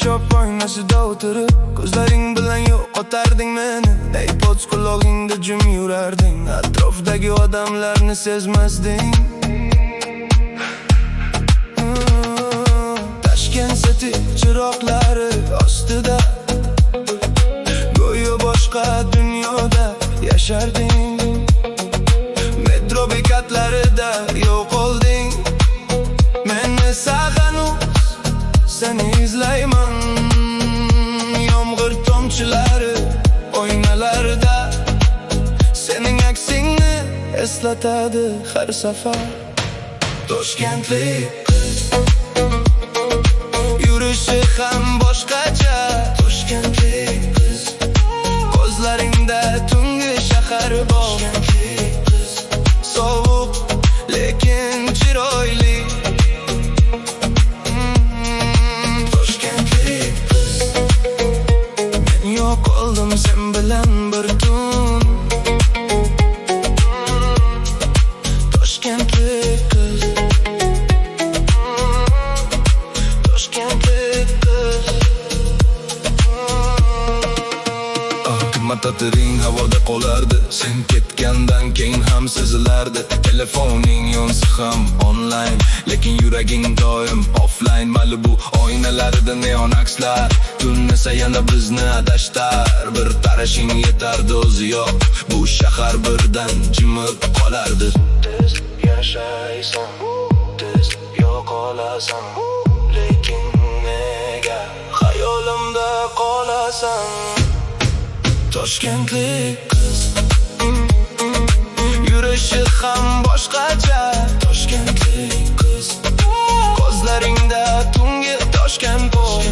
shop oynashida o'tirib, ko'zlaring bilan yo'qotarding meni. AirPods qulog'ingda jim yurarding, atrofdagi odamlarni sezmasding. Tashkent City chiroqlari ostida go'yo boshqa dunyoda yasharding. Metro bekatlarida yo'qolding. Meni sog'inib seni izlayman. Yomg'ir tomchilari oynalarda sening aksingni eslatadi har safar. Toshkentlik qiz, yurishi ham boshqacha. Toshkentlik qiz, ko'zlaringda tungi shahar bor. Toshkentlik qiz, sovuq lekin chiroyli. Toshkentlik qiz, men yo'qoldim sen bilan bir tun. Toshkentlik qiz, Toshkentlik qiz. Matatiring havoda qolardi, sen ketgandan keyin ham sezilardi. Telefoning yonsa ham online, lekin yuraging doim offline. Malibu oynalarida neon akslar, tunasa yana bizni adashtar. Bir qarashing yetardi o'zi yo'q, bu shahar birdan jimib qolardi. Tez yashaysan, tez yo'qolasan, lekin nega xayolimda qolasan? Toshkentlik qiz, yurishi ham boshqacha. Toshkentlik qiz, ko'zlaringda tungi Toshkent bor.